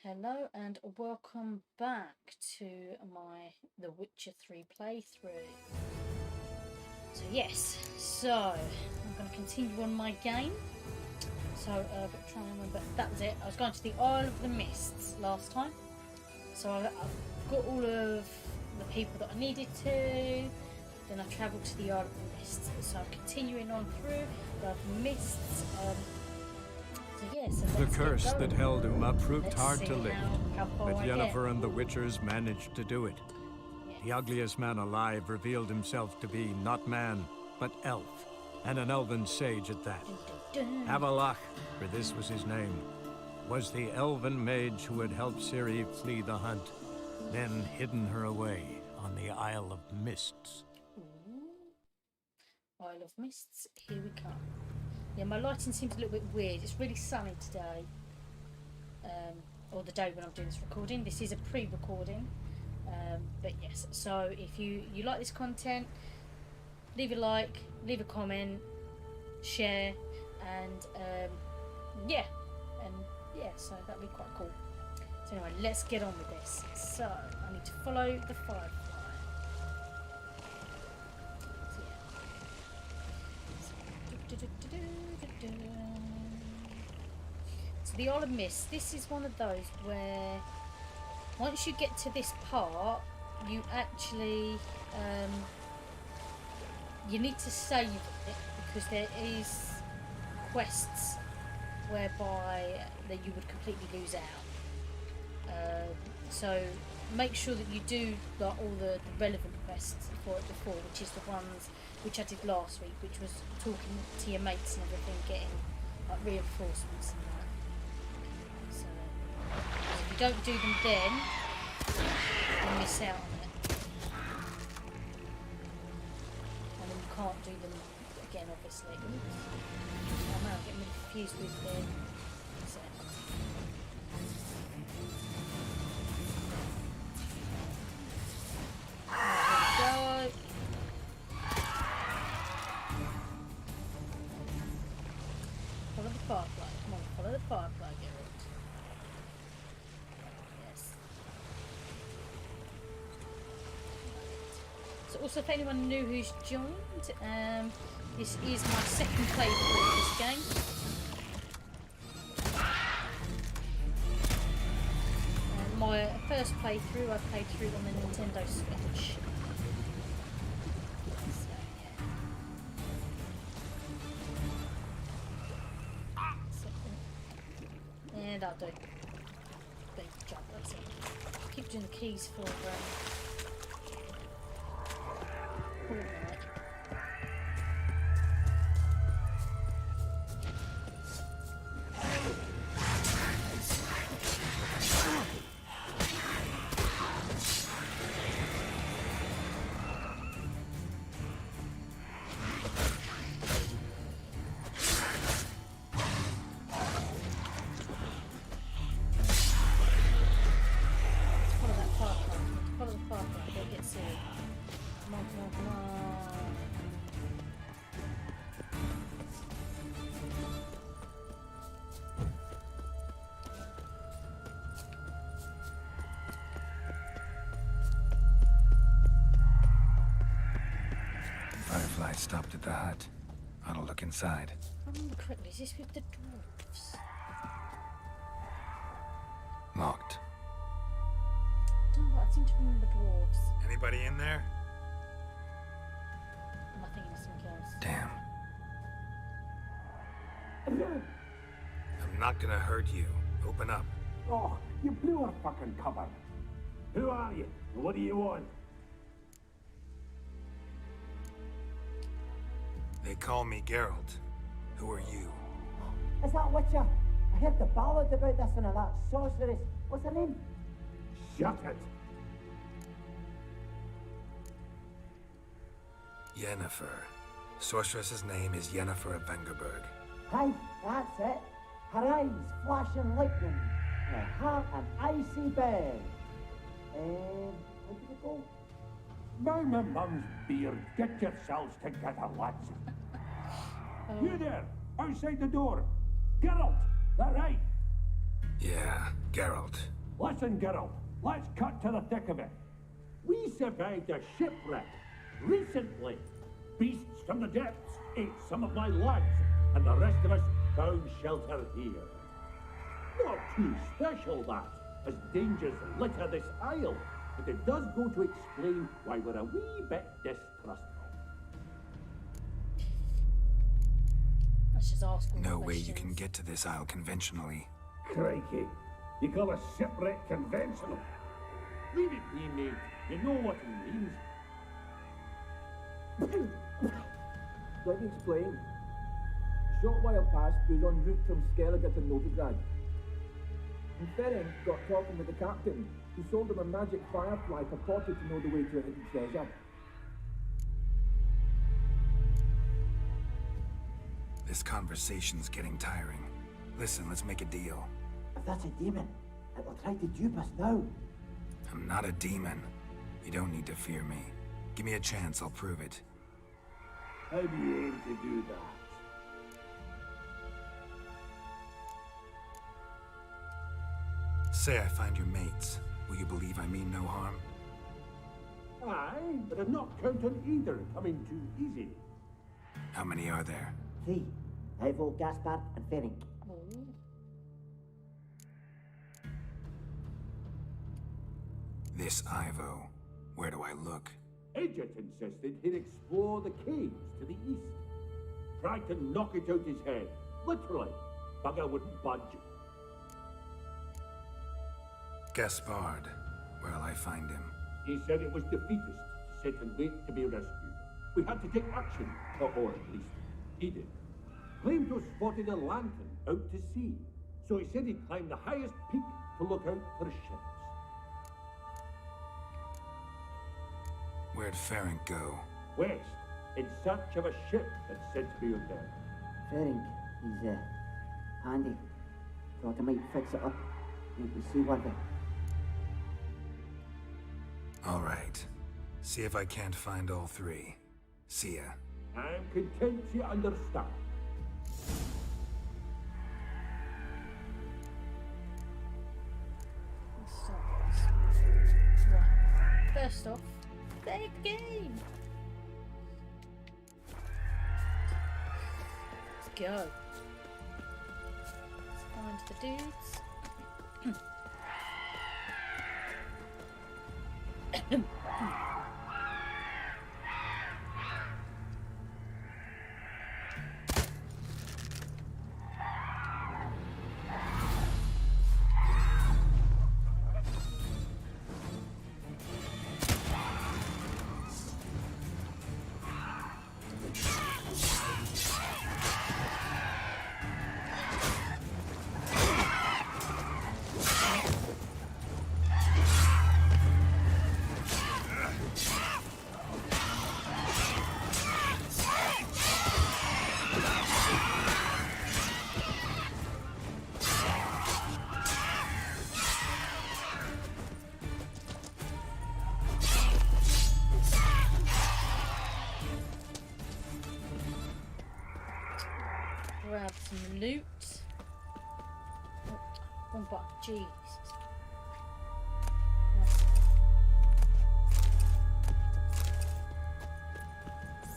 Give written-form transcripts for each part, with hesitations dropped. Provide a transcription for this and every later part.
Hello and welcome back to my The Witcher 3 playthrough. I'm going to continue on my game. But try and remember, that was it. I was going to the Isle of the Mists last time. So I've got all of the people that I needed to. Then I travelled to the Isle of the Mists. So I'm continuing on through the Isle of the Mists. The curse that held Uma proved hard to lift, how far but I Yennefer and the Witchers managed to do it. The ugliest man alive revealed himself to be not man, but elf, and an elven sage at that. Avalach, for this was his name, was the elven mage who had helped Ciri flee the hunt, then hidden her away on the Isle of Mists. Isle of Mists, here we come. Yeah, my lighting seems a little bit weird. It's really sunny today. Or the day when I'm doing this recording. This is a pre-recording. But yes, so if you like this content, leave a like, leave a comment, share, and so that'd be quite cool. So anyway, let's get on with this. So I need to follow the firefly. So the Isle of Mist, this is one of those where once you get to this part, you actually you need to save it because there is quests whereby that you would completely lose out. So make sure that you do like all the relevant quests for it before, which is the ones which I did last week, which was talking to your mates and everything, getting like reinforcements and that. So if you don't do them then, you miss out on it. And then you can't do them again, obviously. Oh man, I'm getting really confused with the... Follow the firefly. Come on, follow the firefly, Geralt. Yes. So also, if anyone new who's joined, this is my second playthrough of this game. My first playthrough I played through on the Nintendo Switch. And I'll do. Big job, that's it. Keep doing the keys for Fortnite. Firefly stopped at the hut. Ought to look inside. If I remember correctly, is this with the dwarves? Locked. I seem to remember dwarves. Anybody in there? Am I thinking of something else? Damn. I'm not gonna hurt you. Open up. Oh, you blew our fucking cover. Who are you? And what do you want? They call me Geralt. Who are you? Is that Witcher? I heard the ballad about this and that sorceress. What's her name? Shut it. Yennefer. Sorceress's name is Yennefer of Vengerberg. Aye, that's it. Her eyes flashing lightning. Her heart an icy bed. Where did it go? Now my mum's beard. Get yourselves together, lads. You there, outside the door. Geralt, that right? Yeah, Geralt. Listen, Geralt, let's cut to the thick of it. We survived a shipwreck recently. Beasts from the depths ate some of my lads, and the rest of us found shelter here. Not too special, that, as dangers litter this isle, but it does go to explain why we're a wee bit distrustful. Let's just ask all the No way you can questions. get to this isle conventionally. Crikey, you call a shipwreck conventional? Leave it be, mate. You know what he means. Let me explain. A short while past, we was en route from Skellige to Novigrad. And Ferenc got talking with the captain, who sold him a magic firefly purported to know the way to a hidden treasure. This conversation's getting tiring. Listen, let's make a deal. If that's a demon, it will try to dupe us now. I'm not a demon. You don't need to fear me. Give me a chance, I'll prove it. How do you aim to do that? Say I find your mates. Will you believe I mean no harm? Aye, but I'm not counting either coming too easy. How many are there? 3. Ivo, Gaspar, and Ferenc. Ooh. This Ivo. Where do I look? Edget insisted he'd explore the caves to the east. Tried to knock it out his head. Literally. Bugger wouldn't budge. Gaspard. Where'll I find him? He said it was defeatist to sit and wait to be rescued. We had to take action, or at least he did. Claimed to have spotted a lantern out to sea, so he said he'd climb the highest peak to look out for ships. Where'd Ferenc go? West, in search of a ship that's said to be out there. Ferenc, he's, handy. Thought I might fix it up. Make me seaworthy. All right. See if I can't find all 3. See ya. I'm content you understand. Let's start this. Right. First off, play the game. Let's go. Let's find the dudes. Grab some loot. Oh, one button. Jesus.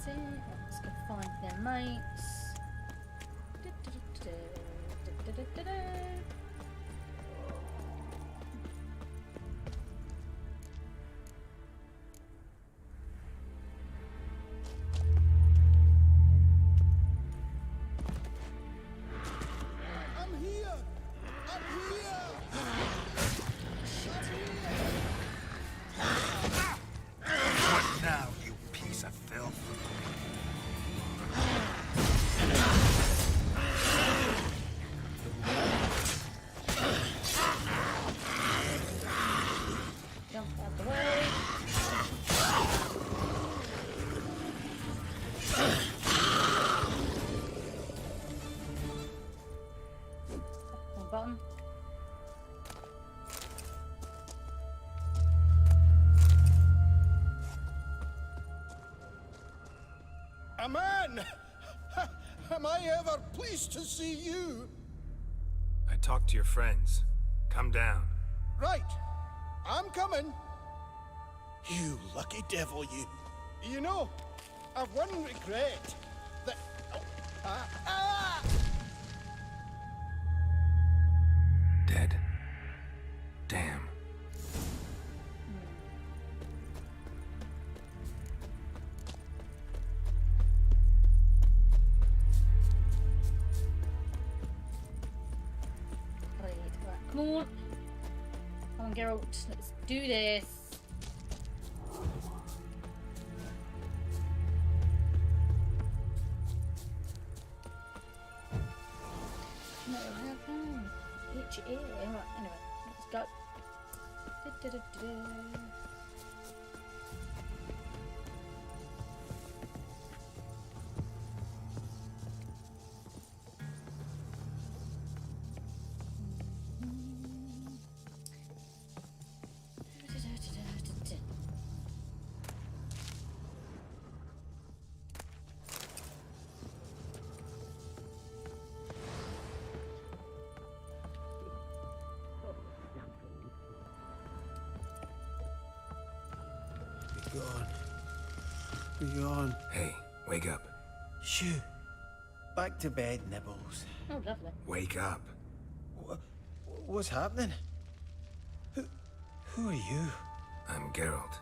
See, let's go find their mates. What now, you piece of filth? Jump out the way. One button. A man! Am I ever pleased to see you? I talked to your friends. Come down. Right. I'm coming. You lucky devil, you. You know, I've one regret. That... Oh, Dead. Damn. Right, come on. Come on, Geralt. Let's do this. No, how come? Itchy ear. Right, anyway, let's go. Du-du-du-du-du. Be gone. Be gone. Hey, wake up. Shoo. Back to bed, Nibbles. Oh, lovely. Wake up. What's happening? Who are you? I'm Geralt.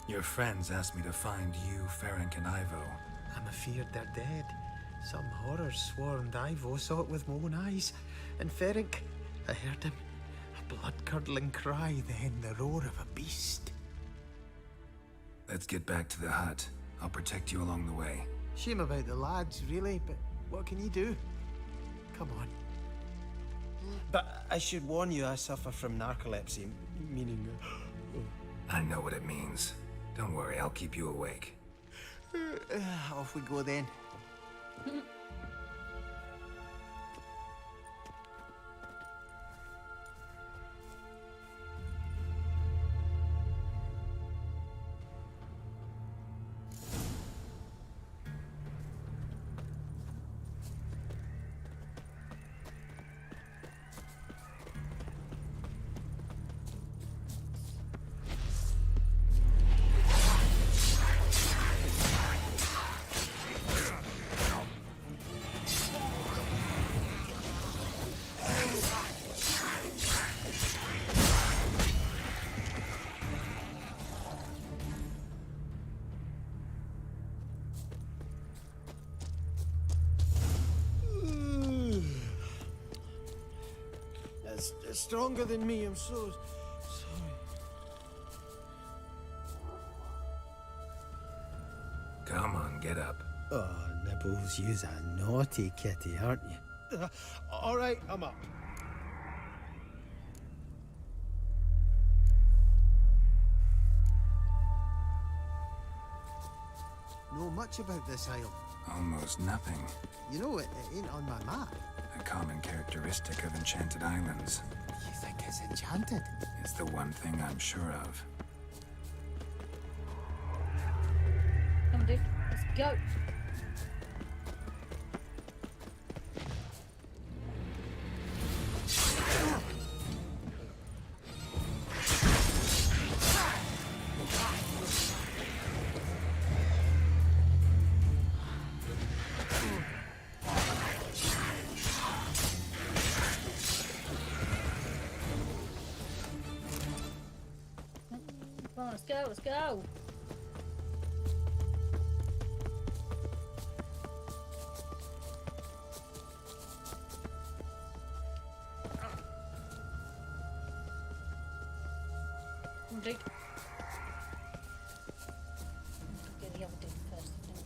Your friends asked me to find you, Ferenc, and Ivo. I'm afeard they're dead. Some horrors swarmed Ivo, saw it with my own eyes. And Ferenc, I heard him. A blood-curdling cry, then the roar of a beast. Let's get back to the hut. I'll protect you along the way. Shame about the lads, really, but what can you do? Come on. But I should warn you, I suffer from narcolepsy, meaning... I know what it means. Don't worry, I'll keep you awake. Off we go then. It's stronger than me, I'm so sorry. Come on, get up. Oh, Nibbles, you's a naughty kitty, aren't you? All right, I'm up. Know much about this isle? Almost nothing. You know, it ain't on my map. A common characteristic of enchanted islands. You think it's enchanted? It's the one thing I'm sure of. Come on, dude. Let's go. Come on, let's go, let's go. Come on, dude. Do the other dude first, don't we?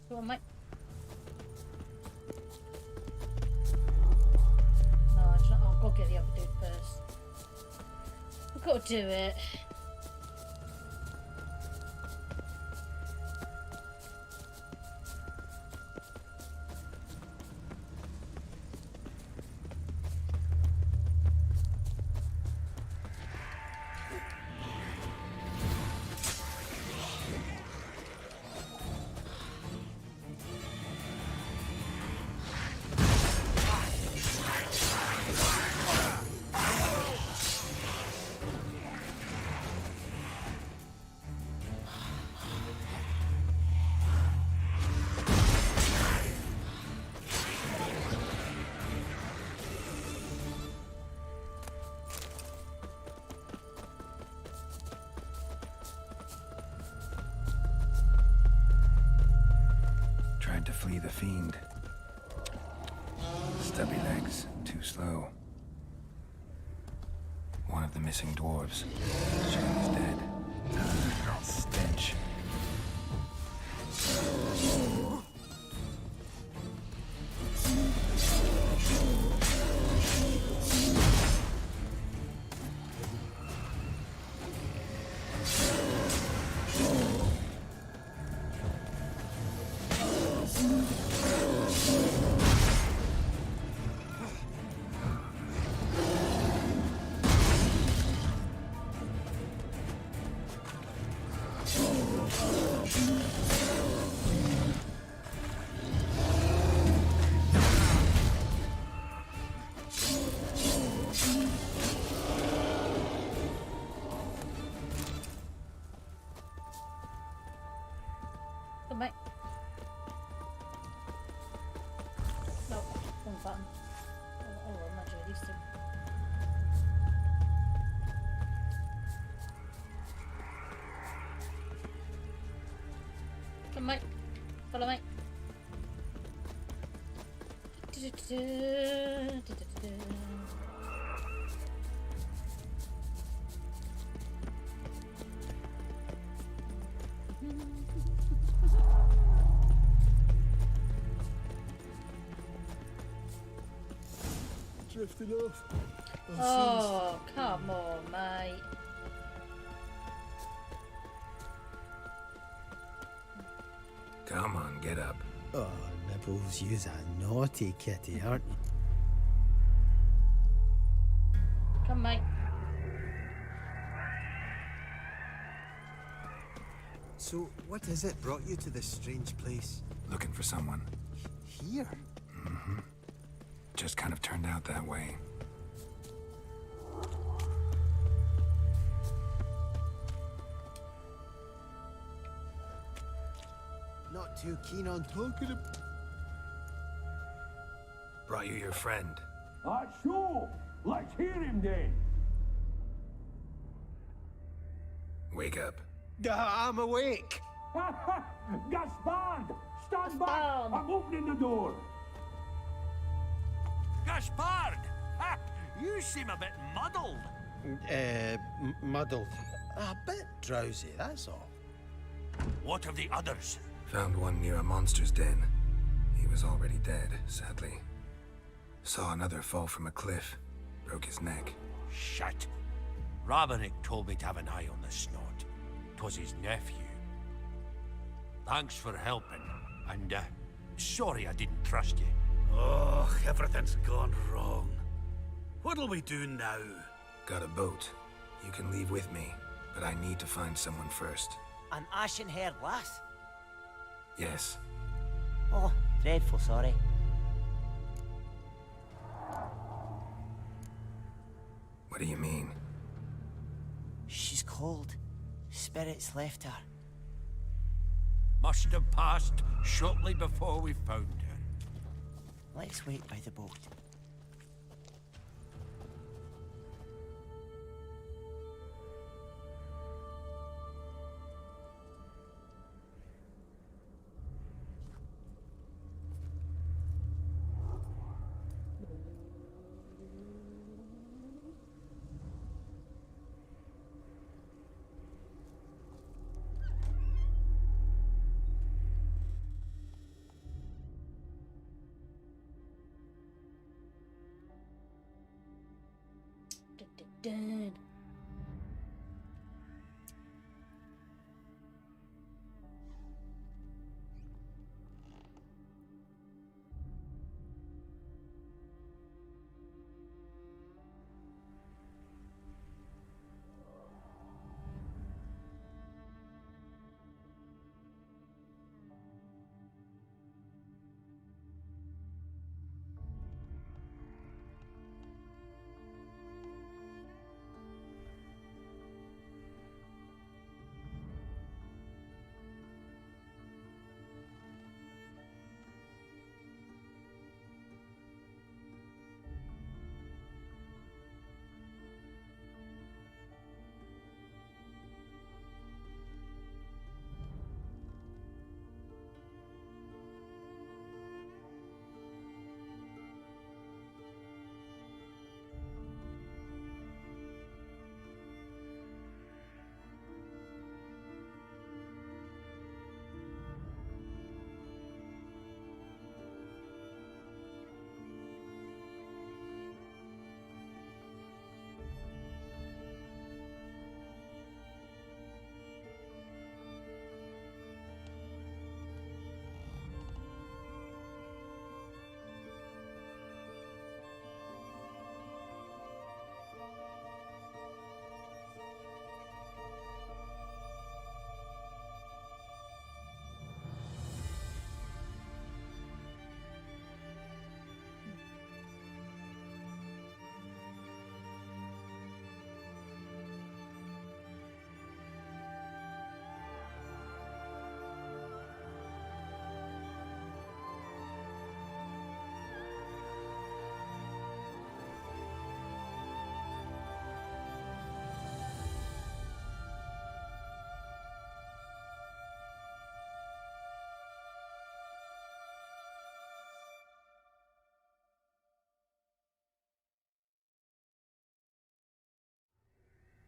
Come on, mate. Gotta do it. Tried to flee the fiend. Stubby legs, too slow. One of the missing dwarves. Shane's dead. Stench. Come back. No, wrong button. Oh, imagine these two. Come, mate. Follow me. Drifting off. Oh, come on, mate. Come on, get up. Oh, Nibbles, you's a naughty kitty, aren't you? Come, mate. So, what is it brought you to this strange place? Looking for someone. Here? Just kind of turned out that way. Not too keen on talking about... Brought you your friend. That's so. Let's hear him then. Wake up. I'm awake! Gaspard! Stand back! Gaspard. I'm opening the door. Gaspard! Ha! You seem a bit muddled. Muddled. A bit drowsy, that's all. What of the others? Found one near a monster's den. He was already dead, sadly. Saw another fall from a cliff. Broke his neck. Shit. Rabenik told me to have an eye on the snot. 'Twas his nephew. Thanks for helping, and sorry I didn't trust you. Oh, everything's gone wrong. What'll we do now? Got a boat. You can leave with me, but I need to find someone first. An ashen-haired lass? Yes. Oh, dreadful sorry. What do you mean? She's cold. Spirits left her. Must have passed shortly before we found her. Let's wait by the boat. Dun.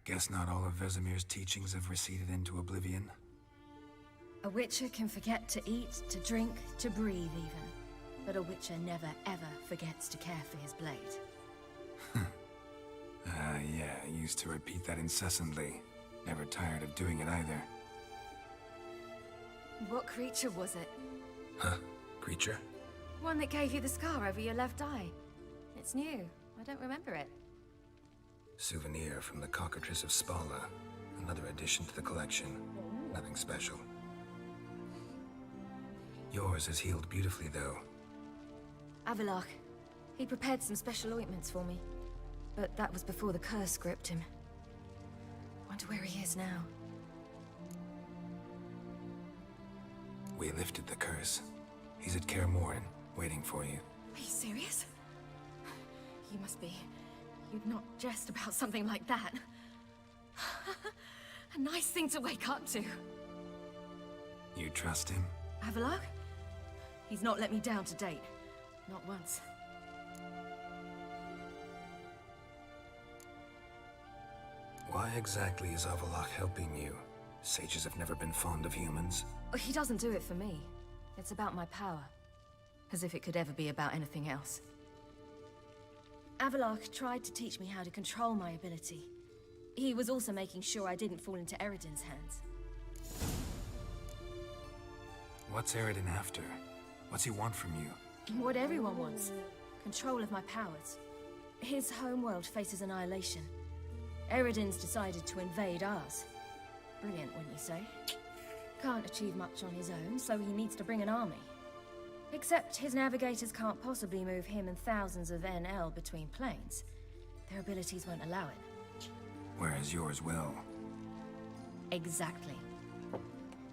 Guess not all of Vesemir's teachings have receded into oblivion. A witcher can forget to eat, to drink, to breathe even. But a witcher never ever forgets to care for his blade. Yeah, I used to repeat that incessantly. Never tired of doing it either. What creature was it? Huh? Creature? One that gave you the scar over your left eye. It's new. I don't remember it. Souvenir from the Cockatrice of Spala. Another addition to the collection. Nothing special. Yours has healed beautifully, though. Avalok. He prepared some special ointments for me. But that was before the curse gripped him. Wonder where he is now. We lifted the curse. He's at Kaer Morhen, waiting for you. Are you serious? You must be. You'd not jest about something like that. A nice thing to wake up to. You trust him? Avalok? He's not let me down to date. Not once. Why exactly is Avalok helping you? Sages have never been fond of humans. He doesn't do it for me. It's about my power. As if it could ever be about anything else. Avalok tried to teach me how to control my ability. He was also making sure I didn't fall into Eredin's hands. What's Eredin after? What's he want from you? What everyone wants. Control of my powers. His homeworld faces annihilation. Eredin's decided to invade ours. Brilliant, wouldn't you say? Can't achieve much on his own, so he needs to bring an army. Except his navigators can't possibly move him and thousands of NL between planes. Their abilities won't allow it. Whereas yours will. Exactly.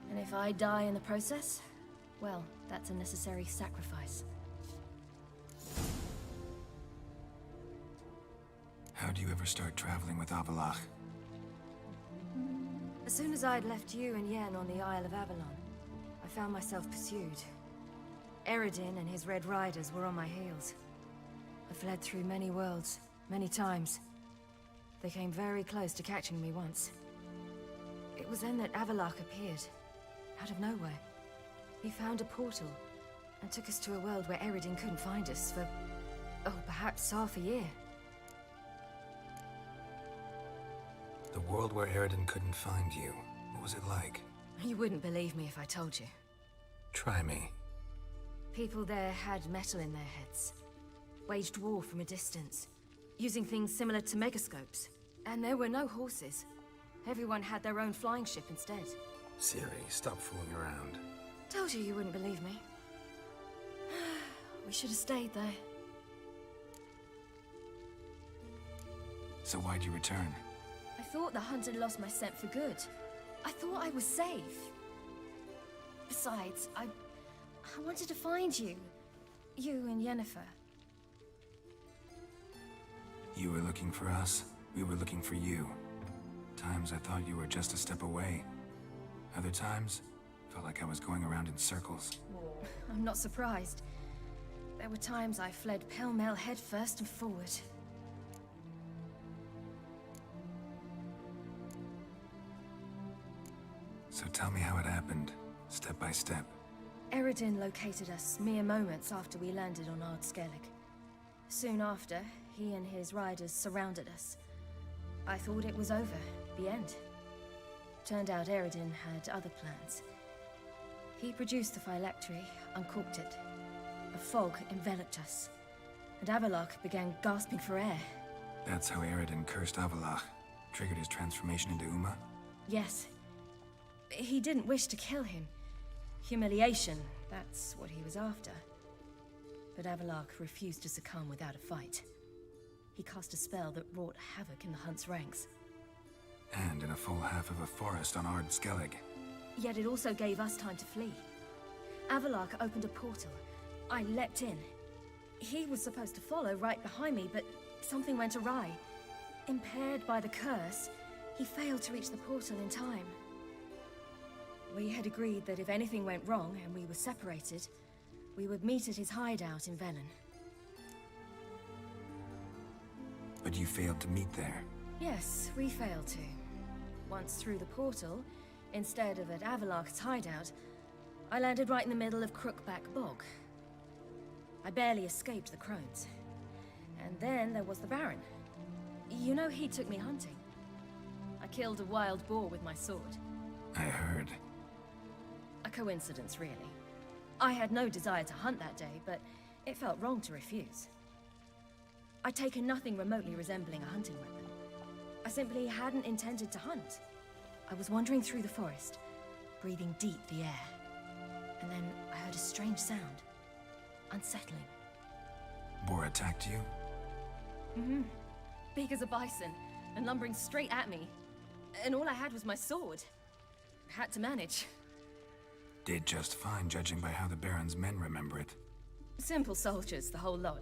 And if I die in the process, well, that's a necessary sacrifice. How do you ever start traveling with Avalok? As soon as I'd left you and Yen on the Isle of Avalon, I found myself pursued. Eredin and his Red Riders were on my heels. I fled through many worlds, many times. They came very close to catching me once. It was then that Avalok appeared, out of nowhere. He found a portal, and took us to a world where Eredin couldn't find us for, oh, perhaps half a year. The world where Eredin couldn't find you. What was it like? You wouldn't believe me if I told you. Try me. People there had metal in their heads. Waged war from a distance, using things similar to megascopes. And there were no horses. Everyone had their own flying ship instead. Ciri, stop fooling around. Told you wouldn't believe me. We should have stayed there. So why'd you return? I thought the hunt had lost my scent for good. I thought I was safe. Besides, I wanted to find you. You and Yennefer. You were looking for us. We were looking for you. Times I thought you were just a step away. Other times, felt like I was going around in circles. I'm not surprised. There were times I fled pell-mell headfirst and forward. So tell me how it happened, step by step. Eredin located us mere moments after we landed on Ard Skellig. Soon after, he and his riders surrounded us. I thought it was over, the end. Turned out Eredin had other plans. He produced the phylactery, uncorked it. A fog enveloped us, and Avalok began gasping for air. That's how Eredin cursed Avalok, triggered his transformation into Uma? Yes. He didn't wish to kill him. Humiliation, that's what he was after. But Avalok refused to succumb without a fight. He cast a spell that wrought havoc in the Hunt's ranks. And in a full half of a forest on Ard Skellig. Yet it also gave us time to flee. Avalok opened a portal. I leapt in. He was supposed to follow right behind me, but something went awry. Impaired by the curse, he failed to reach the portal in time. We had agreed that if anything went wrong and we were separated, we would meet at his hideout in Velen. But you failed to meet there. Yes, we failed to. Once through the portal, instead of at Avalok's hideout, I landed right in the middle of Crookback Bog. I barely escaped the crones. And then there was the Baron. You know, he took me hunting. I killed a wild boar with my sword. I heard. A coincidence, really. I had no desire to hunt that day, but it felt wrong to refuse. I'd taken nothing remotely resembling a hunting weapon. I simply hadn't intended to hunt. I was wandering through the forest, breathing deep the air. And then I heard a strange sound. Unsettling. Boar attacked you? Mm-hmm. Big as a bison, and lumbering straight at me. And all I had was my sword. Had to manage. Did just fine, judging by how the Baron's men remember it. Simple soldiers, the whole lot.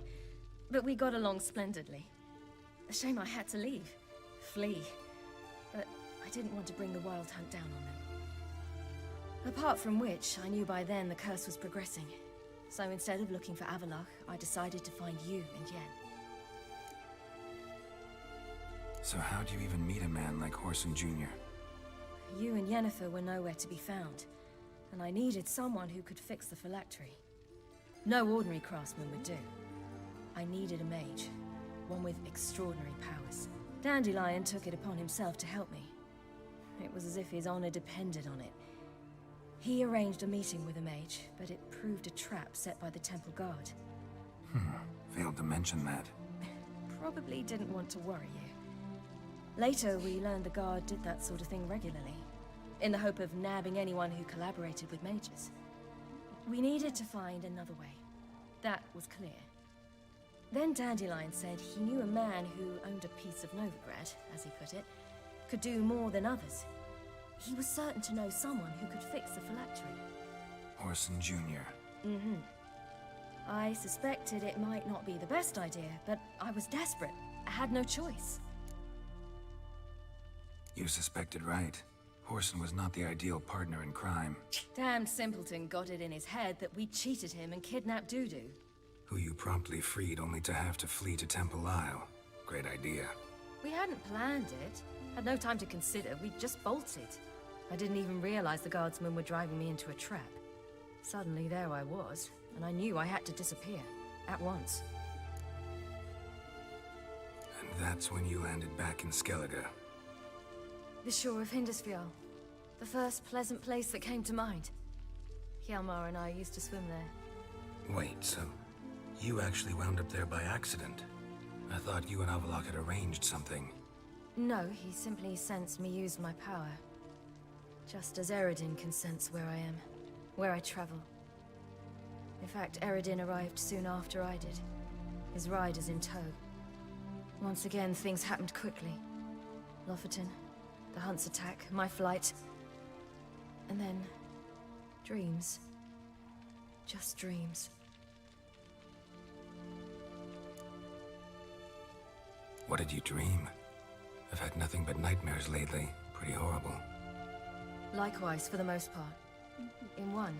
But we got along splendidly. A shame I had to leave. Flee. But I didn't want to bring the Wild Hunt down on them. Apart from which, I knew by then the curse was progressing. So instead of looking for Avalok, I decided to find you and Yen. So how'd you even meet a man like Horson Jr.? You and Yennefer were nowhere to be found, and I needed someone who could fix the phylactery. No ordinary craftsman would do. I needed a mage, one with extraordinary powers. Dandelion took it upon himself to help me. It was as if his honor depended on it. He arranged a meeting with a mage, but it proved a trap set by the Temple Guard. Failed to mention that. Probably didn't want to worry you. Later, we learned the Guard did that sort of thing regularly, in the hope of nabbing anyone who collaborated with mages. We needed to find another way. That was clear. Then Dandelion said he knew a man who owned a piece of Novigrad, as he put it, could do more than others. He was certain to know someone who could fix the phylactery. Horson Jr. Mm-hmm. I suspected it might not be the best idea, but I was desperate. I had no choice. You suspected right. Horson was not the ideal partner in crime. Damned simpleton got it in his head that we cheated him and kidnapped Dudu. Who you promptly freed only to have to flee to Temple Isle. Great idea. We hadn't planned it. Had no time to consider. We just bolted. I didn't even realize the guardsmen were driving me into a trap. Suddenly there I was, and I knew I had to disappear. At once. And that's when you landed back in Skellige. The shore of Hindisfjall. The first pleasant place that came to mind. Hjalmar and I used to swim there. Wait, so you actually wound up there by accident? I thought you and Avalok had arranged something. No, he simply sensed me use my power. Just as Eredin can sense where I am, where I travel. In fact, Eredin arrived soon after I did. His riders in tow. Once again, things happened quickly. Lofoten, the Hunt's attack, my flight. And then, dreams. Just dreams. What did you dream? I've had nothing but nightmares lately. Pretty horrible. Likewise, for the most part. In one,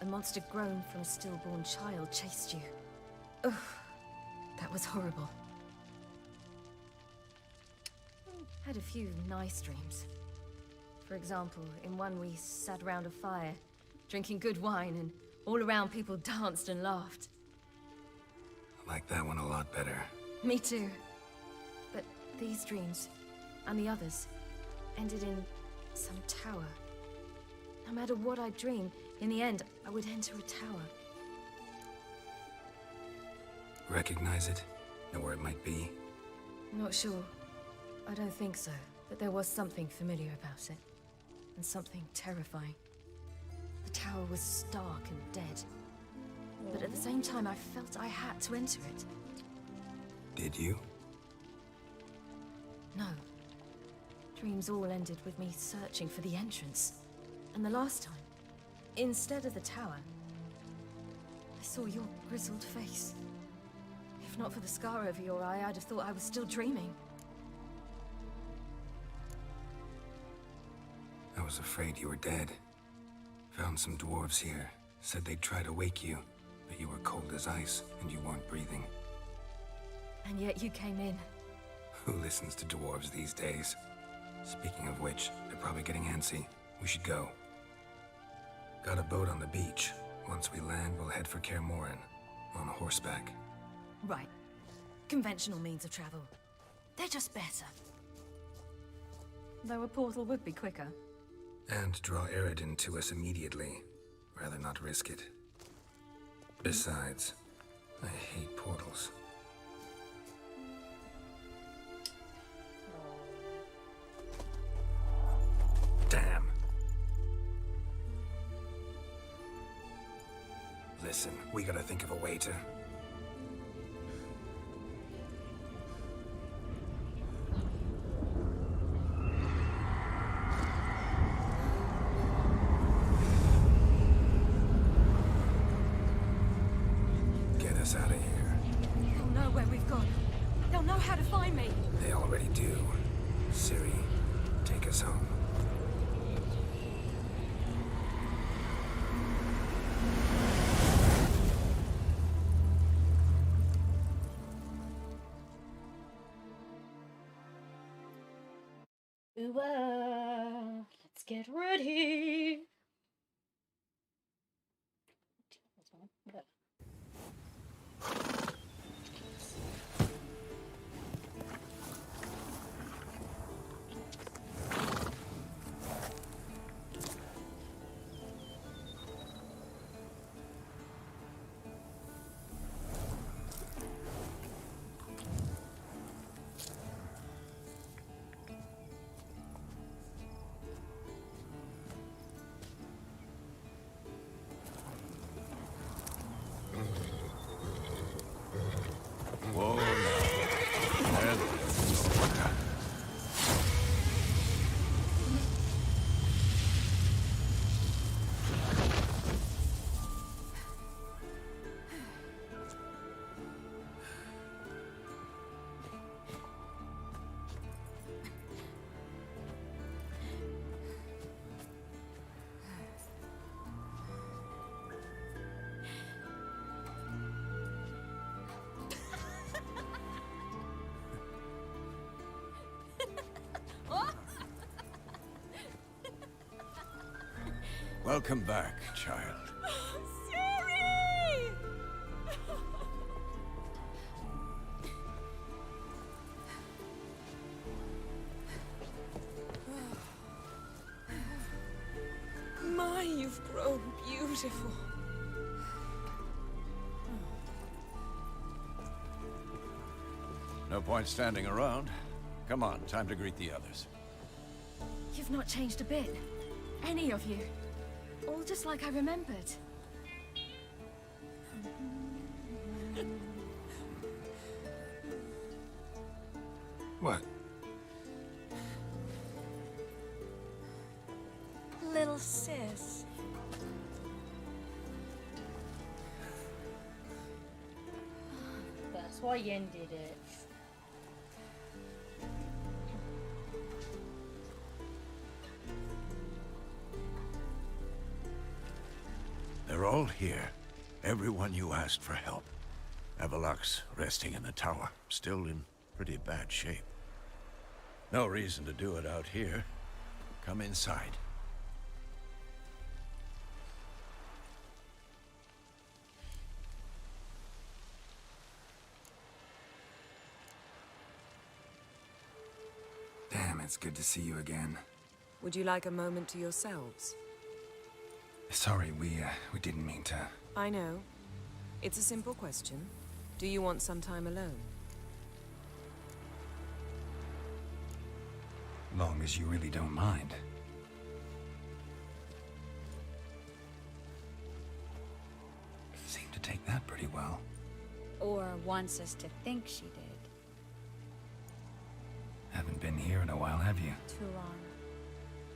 a monster grown from a stillborn child chased you. Ugh, that was horrible. Had a few nice dreams. For example, in one we sat around a fire, drinking good wine, and all around people danced and laughed. I like that one a lot better. Me too. But these dreams, and the others, ended in some tower. No matter what I dreamed, in the end, I would enter a tower. Recognize it? Know where it might be? Not sure. I don't think so. But there was something familiar about it. And something terrifying. The tower was stark and dead. But at the same time, I felt I had to enter it. Did you? No. Dreams all ended with me searching for the entrance. And the last time, instead of the tower, I saw your grizzled face. If not for the scar over your eye, I'd have thought I was still dreaming. I was afraid you were dead. Found some dwarves here. Said they'd try to wake you, but you were cold as ice, and you weren't breathing. And yet you came in. Who listens to dwarves these days? Speaking of which, they're probably getting antsy. We should go. Got a boat on the beach. Once we land, we'll head for Kaer Morhen. On horseback. Right. Conventional means of travel. They're just better. Though a portal would be quicker. And draw Eredin to us immediately. Rather not risk it. Besides, I hate portals. Damn. Listen, we gotta think of a way to... Get us out of here. They'll know where we've gone. They'll know how to find me. They already do. Ciri, take us home. Let's get ready. Whoa, now. Welcome back, child. Ciri! My, you've grown beautiful. No point standing around. Come on, time to greet the others. You've not changed a bit. Any of you. All just like I remembered. What? Little sis. That's why Yen did it. They're all here. Everyone you asked for help. Avalok's resting in the tower, still in pretty bad shape. No reason to do it out here. Come inside. Damn, it's good to see you again. Would you like a moment to yourselves? Sorry, we didn't mean to... I know. It's a simple question. Do you want some time alone? Long as you really don't mind. Seemed to take that pretty well. Or wants us to think she did. Haven't been here in a while, have you? Too long.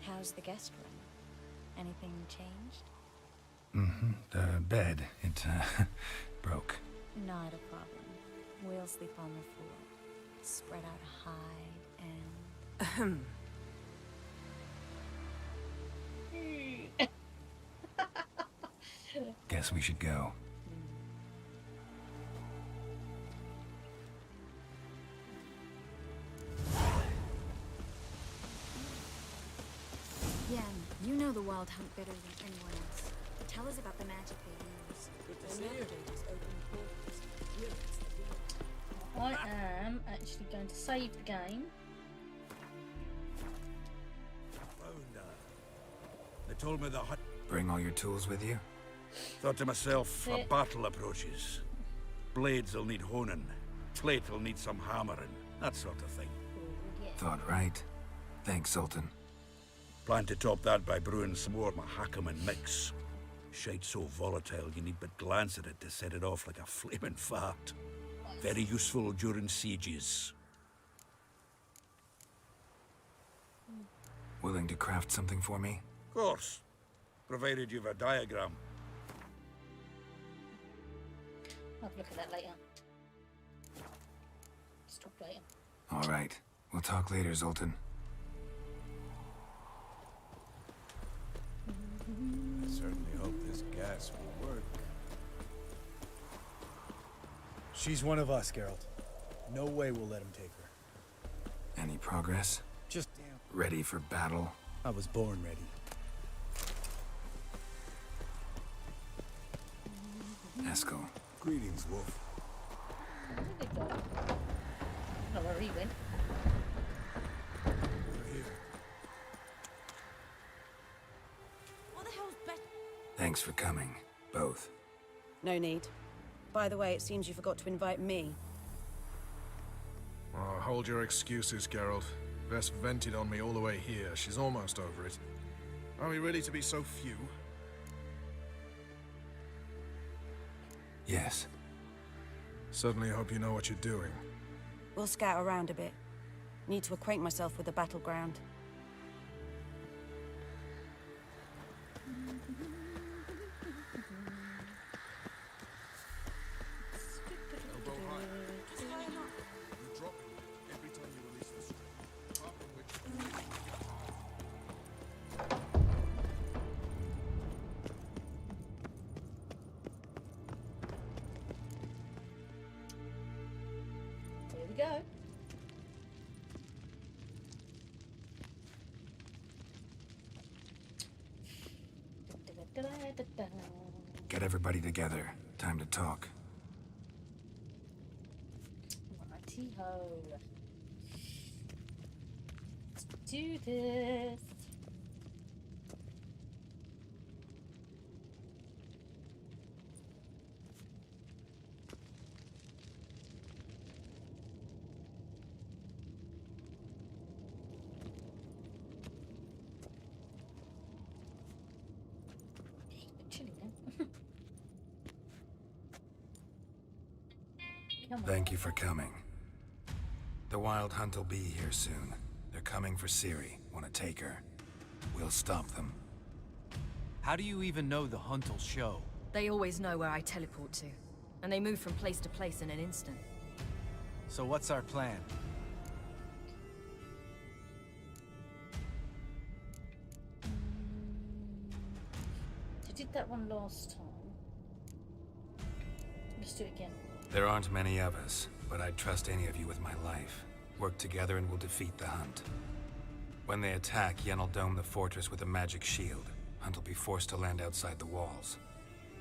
How's the guest room? Anything changed? Mm-hmm. The bed, it, broke. Not a problem. We'll sleep on the floor. Spread out high and... Guess we should go. You know the Wild Hunt better than anyone else. Tell us about the magic they use. Good to see you. I am actually going to save the game. They told me the hunt. Bring all your tools with you? Thought to myself, a battle approaches. Blades will need honing. Plate will need some hammering. That sort of thing. Thought right. Thanks, Sultan. Plan to top that by brewing some more Mahakam and mix. Shite so volatile you need but glance at it to set it off like a flaming fart. Very useful during sieges. Willing to craft something for me? Of course. Provided you've a diagram. I'll have a look at that later. Let's talk later. All right. We'll talk later, Zoltan. I certainly hope this gas will work. She's one of us, Geralt. No way we'll let him take her. Any progress? Just ready for battle? I was born ready. Eskel. Greetings, Wolf. Where did he go? I don't know where he went. We're here. What the hell's bet? Thanks for coming, both. No need. By the way, it seems you forgot to invite me. Oh, hold your excuses, Geralt. Vess vented on me all the way here. She's almost over it. Are we really to be so few? Yes. Certainly hope you know what you're doing. We'll scout around a bit. Need to acquaint myself with the battleground. Elbow high. You drop it every time you release the string. Apart from which... Here we go. Get everybody together. Time to talk. Righty-ho. Let's do this. Chilly now. Come on. Thank you for coming. The Wild Hunt will be here soon. They're coming for Ciri. Want to take her? We'll stop them. How do you even know the Hunt will show? They always know where I teleport to, and they move from place to place in an instant. So what's our plan? I did that one last time. Let's do it again. There aren't many of us, but I'd trust any of you with my life. Work together and we'll defeat the Hunt. When they attack, Yen will dome the fortress with a magic shield. Hunt will be forced to land outside the walls.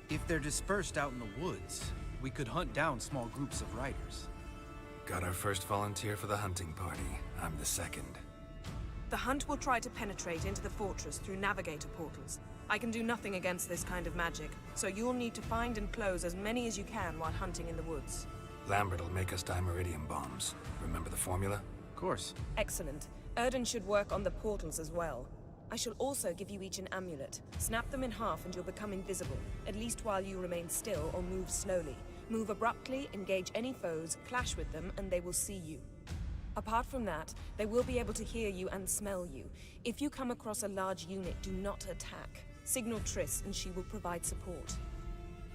If they're dispersed out in the woods, we could hunt down small groups of riders. Got our first volunteer for the hunting party. I'm the second. The Hunt will try to penetrate into the fortress through navigator portals. I can do nothing against this kind of magic, so you'll need to find and close as many as you can while hunting in the woods. Lambert will make us dimeridium bombs. Remember the formula? Of course. Excellent. Erden should work on the portals as well. I shall also give you each an amulet. Snap them in half and you'll become invisible, at least while you remain still or move slowly. Move abruptly, engage any foes, clash with them, and they will see you. Apart from that, they will be able to hear you and smell you. If you come across a large unit, do not attack. Signal Triss and she will provide support.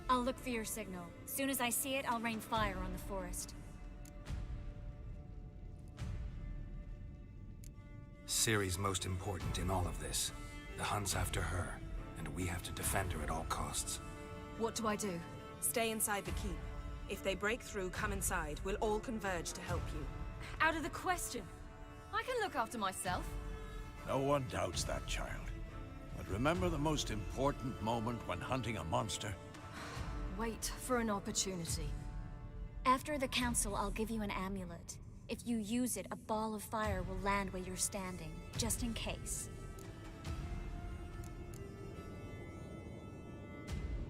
I'll look for your signal. Soon as I see it, I'll rain fire on the forest. Ciri's most important in all of this. The Hunt's after her, and we have to defend her at all costs. What do I do? Stay inside the keep. If they break through, come inside. We'll all converge to help you. Out of the question. I can look after myself. No one doubts that child. But remember the most important moment when hunting a monster? Wait for an opportunity. After the council, I'll give you an amulet. If you use it, a ball of fire will land where you're standing, just in case.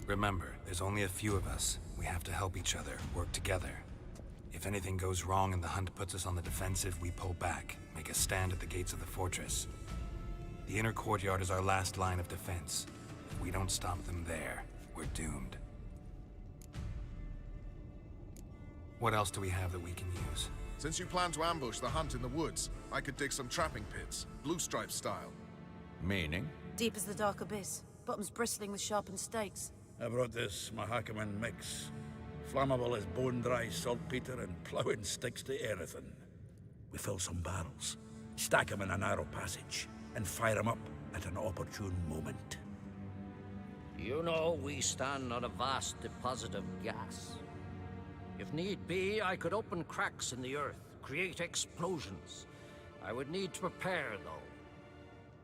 Remember, there's only a few of us. We have to help each other, work together. If anything goes wrong and the hunt puts us on the defensive, we pull back, make a stand at the gates of the fortress. The inner courtyard is our last line of defense. If we don't stop them there, we're doomed. What else do we have that we can use? Since you plan to ambush the hunt in the woods, I could dig some trapping pits, blue stripe style. Meaning? Deep as the dark abyss, bottoms bristling with sharpened stakes. I brought this Mahakaman mix. Flammable as bone-dry saltpeter and ploughing sticks to anything. We fill some barrels, stack them in a narrow passage, and fire them up at an opportune moment. You know, we stand on a vast deposit of gas. If need be, I could open cracks in the earth, create explosions. I would need to prepare, though.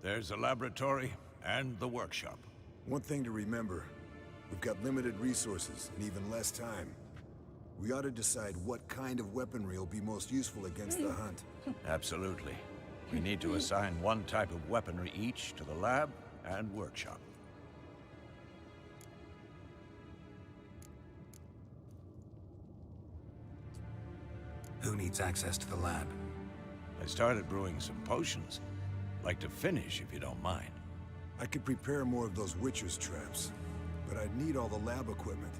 There's the laboratory and the workshop. One thing to remember, we've got limited resources and even less time. We ought to decide what kind of weaponry will be most useful against the hunt. Absolutely. We need to assign one type of weaponry each to the lab and workshop. Who needs access to the lab? I started brewing some potions. Like to finish, if you don't mind. I could prepare more of those Witcher's traps, but I'd need all the lab equipment.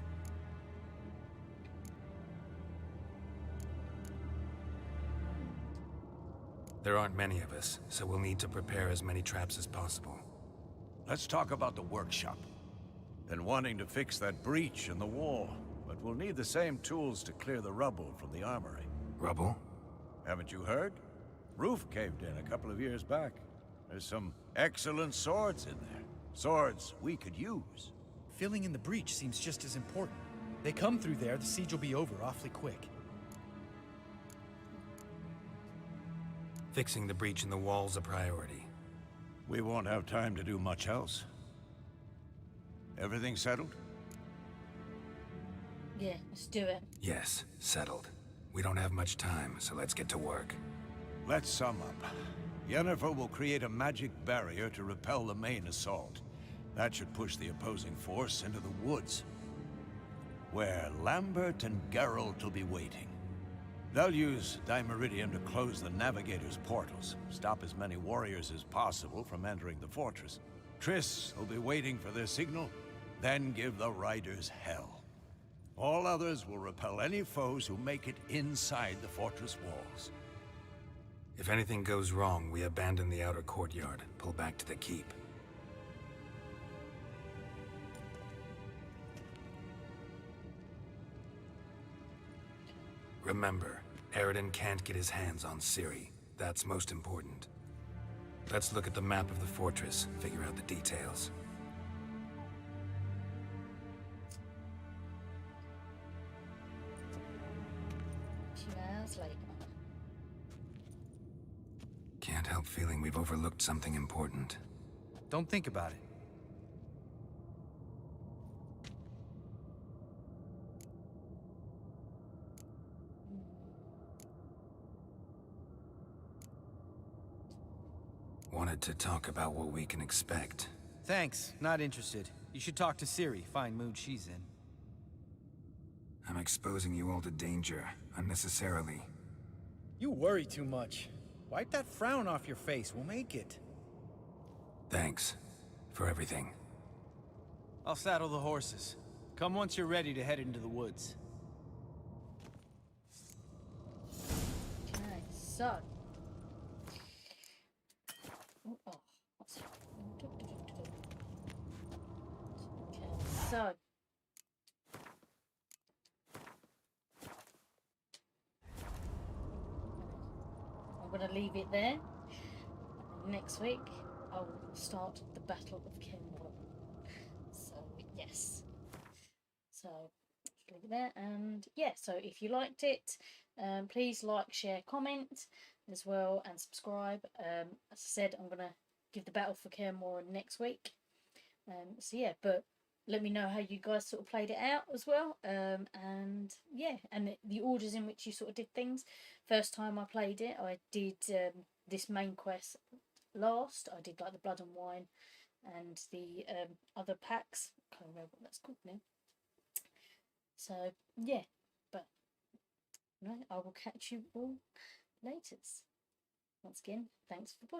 There aren't many of us, so we'll need to prepare as many traps as possible. Let's talk about the workshop. Been wanting to fix that breach in the wall, but we'll need the same tools to clear the rubble from the armory. Rubble? Haven't you heard? Roof caved in a couple of years back. There's some excellent swords in there. Swords we could use. Filling in the breach seems just as important. They come through there, the siege will be over awfully quick. Fixing the breach in the wall's a priority. We won't have time to do much else. Everything settled? Yeah, let's do it. Yes, settled. We don't have much time, so let's get to work. Let's sum up. Yennefer will create a magic barrier to repel the main assault. That should push the opposing force into the woods, where Lambert and Geralt will be waiting. They'll use Dimeridium to close the Navigator's portals, stop as many warriors as possible from entering the fortress. Triss will be waiting for their signal, then give the riders hell. All others will repel any foes who make it inside the fortress walls. If anything goes wrong, we abandon the outer courtyard, pull back to the keep. 'Remember, Eridan can't get his hands on Ciri. That's most important. Let's look at the map of the fortress, figure out the details. Later. Can't help feeling we've overlooked something important. Don't think about it. Wanted to talk about what we can expect. Thanks, not interested. You should talk to Ciri, fine mood she's in. I'm exposing you all to danger, unnecessarily. You worry too much. Wipe that frown off your face, we'll make it. Thanks for everything. I'll saddle the horses. Come once you're ready to head into the woods. Okay, so. What's it? Okay, so. I'm going to leave it there. Next week, I will start the Battle of Kenmore. So, yes. So, leave it there. And, yeah, so if you liked it, please like, share, comment as well, and subscribe. As I said, I'm going to give the battle for Kaer Morhen next week. So yeah, but let me know how you guys sort of played it out as well. And yeah, and the orders in which you sort of did things. First time I played it, I did this main quest last. I did like the Blood and Wine and the other packs. Can't remember what that's called now. So yeah, but no, I will catch you all later. Once again, thanks for watching.